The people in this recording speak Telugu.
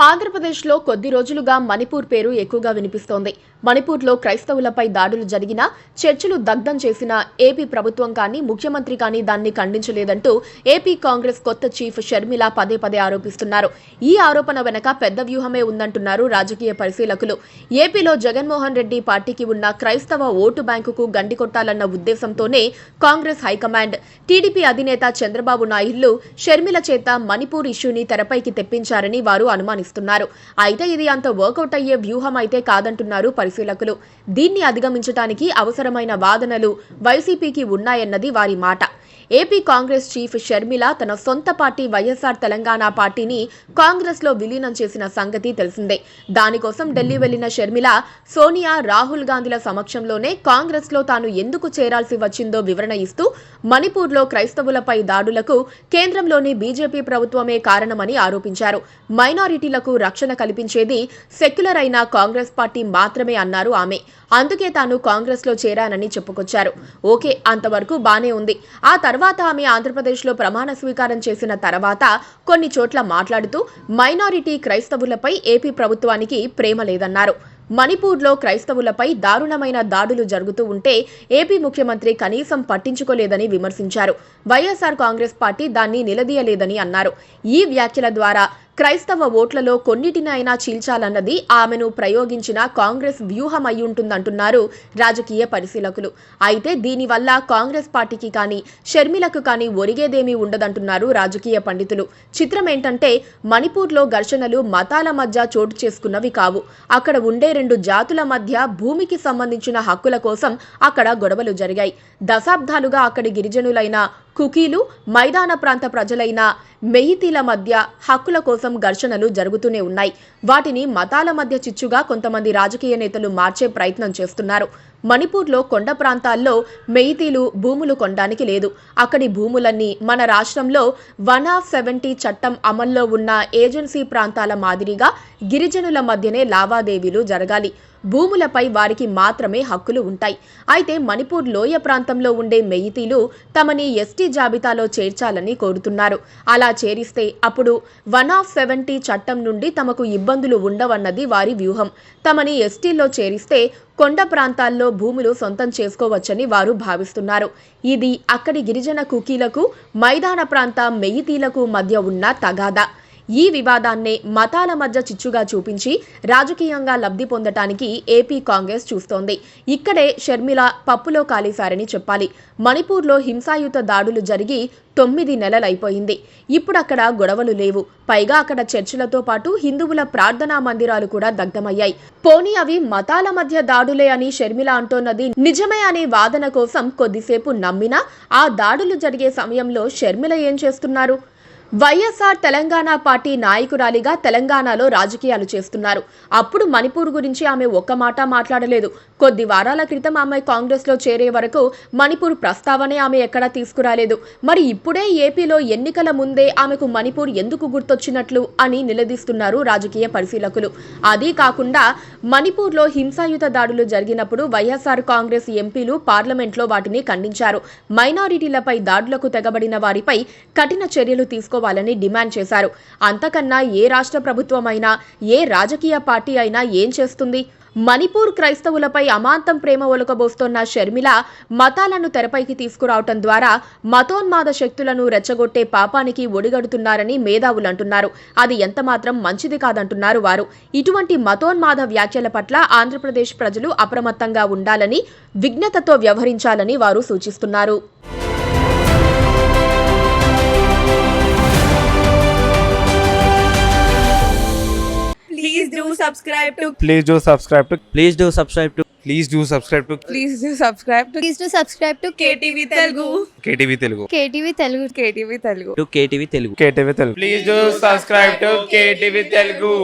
ఆంధ్రప్రదేశ్లో కొద్ది రోజులుగా మణిపూర్ పేరు ఎక్కువగా వినిపిస్తోంది. మణిపూర్లో క్రైస్తవులపై దాడులు జరిగినా, చర్చిలు దగ్ధం చేసిన ఏపీ ప్రభుత్వం కానీ, ముఖ్యమంత్రి కానీ దాన్ని ఖండించలేదంటూ ఏపీ కాంగ్రెస్ కొత్త చీఫ్ షర్మిల పదే పదే ఆరోపిస్తున్నారు. ఈ ఆరోపణ వెనక పెద్ద వ్యూహమే ఉందంటున్నారు రాజకీయ పరిశీలకులు. ఏపీలో జగన్మోహన్ రెడ్డి పార్టీకి ఉన్న క్రైస్తవ ఓటు బ్యాంకుకు గండి కొట్టాలన్న ఉద్దేశంతోనే కాంగ్రెస్ హైకమాండ్, టీడీపీ అధినేత చంద్రబాబు నాయుళ్లు షర్మిల చేత మణిపూర్ ఇష్యూని తెరపైకి తెప్పించారని వారు అనుమానిస్తున్నారు. అయితే ఇది అంత వర్కౌట్ అయ్యే వ్యూహం అయితే కాదంటున్నారు పరిశీలకులు. దీన్ని అధిగమించడానికి అవసరమైన వాదనలు వైసీపీకి ఉన్నాయన్నది వారి మాట. ఏపీ కాంగ్రెస్ చీఫ్ షర్మిల తన సొంత పార్టీ వైఎస్ఆర్ తెలంగాణ పార్టీని కాంగ్రెస్ లో విలీనం చేసిన సంగతి తెలిసిందే. దానికోసం ఢిల్లీ వెళ్లిన షర్మిల, సోనియా, రాహుల్ గాంధీల సమక్షంలోనే కాంగ్రెస్ లో తాను ఎందుకు చేరాల్సి వచ్చిందో వివరణ ఇస్తూ మణిపూర్లో క్రైస్తవులపై దాడులకు కేంద్రంలోని బీజేపీ ప్రభుత్వమే కారణమని ఆరోపించారు. మైనారిటీలకు రక్షణ కల్పించేది సెక్యులర్ అయిన కాంగ్రెస్ పార్టీ మాత్రమే అన్నారు ఆమె. అందుకే తాను కాంగ్రెస్ లో చేరానని చెప్పుకొచ్చారు. ఓకే, అంతవరకు బానే ఉంది. ఆ తర్వాత ఆమె ఆంధ్రప్రదేశ్లో ప్రమాణ స్వీకారం చేసిన తర్వాత కొన్ని చోట్ల మాట్లాడుతూ మైనారిటీ క్రైస్తవులపై ఏపీ ప్రభుత్వానికి ప్రేమ లేదన్నారు. మణిపూర్లో క్రైస్తవులపై దారుణమైన దాడులు జరుగుతూ ఉంటే ఏపీ ముఖ్యమంత్రి కనీసం పట్టించుకోలేదని విమర్శించారు. వైఎస్ఆర్ కాంగ్రెస్ పార్టీ దాన్ని నిలదీయలేదని అన్నారు. ఈ వ్యాఖ్యల ద్వారా క్రైస్తవ ఓట్లలో కొన్నిటినైనా చీల్చాలన్నది ఆమెను ప్రయోగించిన కాంగ్రెస్ వ్యూహం అయ్యుంటుందంటున్నారు రాజకీయ పరిశీలకులు. అయితే దీనివల్ల కాంగ్రెస్ పార్టీకి కానీ, షర్మిలకు కానీ ఒరిగేదేమీ ఉండదంటున్నారు రాజకీయ పండితులు. చిత్రం ఏంటంటే, మణిపూర్లో ఘర్షణలు మతాల మధ్య చోటు చేసుకున్నవి కావు. అక్కడ ఉండే రెండు జాతుల మధ్య భూమికి సంబంధించిన హక్కుల కోసం అక్కడ గొడవలు జరిగాయి. దశాబ్దాలుగా అక్కడి గిరిజనులైన కుకీలు, మైదాన ప్రాంత ప్రజలైన మెయితీల మధ్య హక్కుల కోసం ఘర్షణలు జరుగుతూనే ఉన్నాయి. వాటిని మతాల మధ్య చిచ్చుగా కొంతమంది రాజకీయ నేతలు మార్చే ప్రయత్నం చేస్తున్నారు. మణిపూర్లో కొండ ప్రాంతాల్లో మెయితీలు భూములు కొనడానికి లేదు. అక్కడి భూములన్నీ మన రాష్ట్రంలో 170 చట్టం అమల్లో ఉన్న ఏజెన్సీ ప్రాంతాల మాదిరిగా గిరిజనుల మధ్యనే లావాదేవీలు జరగాలి. భూములపై వారికి మాత్రమే హక్కులు ఉంటాయి. అయితే మణిపూర్ లోయ ప్రాంతంలో ఉండే మెయితీలు తమని ఎస్టీ జాబితాలో చేర్చాలని కోరుతున్నారు. అలా చేరిస్తే అప్పుడు 170 చట్టం నుండి తమకు ఇబ్బందులు ఉండవన్నది వారి వ్యూహం. తమని ఎస్టీలో చేరిస్తే కొండ ప్రాంతాల్లో భూములు సొంతం చేసుకోవచ్చని వారు భావిస్తున్నారు. ఇది అక్కడి గిరిజన కుకీలకు, మైదాన ప్రాంత మెయితీలకు మధ్య ఉన్న తగాదా. ఈ వివాదాన్నే మతాల మధ్య చిచ్చుగా చూపించి రాజకీయంగా లబ్ధి పొందటానికి ఏపీ కాంగ్రెస్ చూస్తోంది. ఇక్కడే షర్మిల పప్పులో కాలేశారని చెప్పాలి. మణిపూర్లో హింసాయుత దాడులు జరిగి 9 నెలలైపోయింది. ఇప్పుడు అక్కడ గొడవలు లేవు. పైగా అక్కడ చర్చిలతో పాటు హిందువుల ప్రార్థనా మందిరాలు కూడా దగ్ధమయ్యాయి. పోనీ అవి మతాల మధ్య దాడులే అని షర్మిల అంటోన్నది నిజమే అనే వాదన కోసం కొద్దిసేపు నమ్మినా, ఆ దాడులు జరిగే సమయంలో షర్మిల ఏం చేస్తున్నారు? వైఎస్ఆర్ తెలంగాణ పార్టీ నాయకురాలిగా తెలంగాణలో రాజకీయాలు చేస్తున్నారు. అప్పుడు మణిపూర్ గురించి ఆమె ఒక్క మాట మాట్లాడలేదు. కొద్ది వారాల క్రితం ఆమె కాంగ్రెస్లో చేరే వరకు మణిపూర్ ప్రస్తావనే ఆమె ఎక్కడా తీసుకురాలేదు. మరి ఇప్పుడే ఏపీలో ఎన్నికల ముందే ఆమెకు మణిపూర్ ఎందుకు గుర్తొచ్చినట్లు అని నిలదీస్తున్నారు రాజకీయ పరిశీలకులు. అదీ కాకుండా మణిపూర్లో హింసాయుత దాడులు జరిగినప్పుడు వైఎస్ఆర్ కాంగ్రెస్ ఎంపీలు పార్లమెంట్లో వాటిని ఖండించారు. మైనారిటీలపై దాడులకు తెగబడిన వారిపై కఠిన చర్యలు తీసుకోవాలని డిమాండ్ చేశారు. అంతకన్నా ఏ రాష్ట్ర ప్రభుత్వమైనా, ఏ రాజకీయ పార్టీ అయినా ఏం చేస్తుంది? మణిపూర్ క్రైస్తవులపై అమాంతం ప్రేమ ఒలకబోస్తున్న షర్మిల మతాలను తెరపైకి తీసుకురావటం ద్వారా మతోన్మాద శక్తులను రెచ్చగొట్టే పాపానికి ఒడిగడుతున్నారని మేధావులు అంటున్నారు. అది ఎంతమాత్రం మంచిది కాదంటున్నారు వారు. ఇటువంటి మతోన్మాద వ్యాఖ్యల పట్ల ఆంధ్రప్రదేశ్ ప్రజలు అప్రమత్తంగా ఉండాలని, విజ్ఞతతో వ్యవహరించాలని వారు సూచిస్తున్నారు. Please do subscribe to Please do subscribe to Please do subscribe to Please do subscribe to Please do subscribe to Please do subscribe to KTV Telugu. KTV Telugu. KTV Telugu. KTV Telugu. KTV Telugu. KTV Telugu. Please do subscribe to KTV Telugu.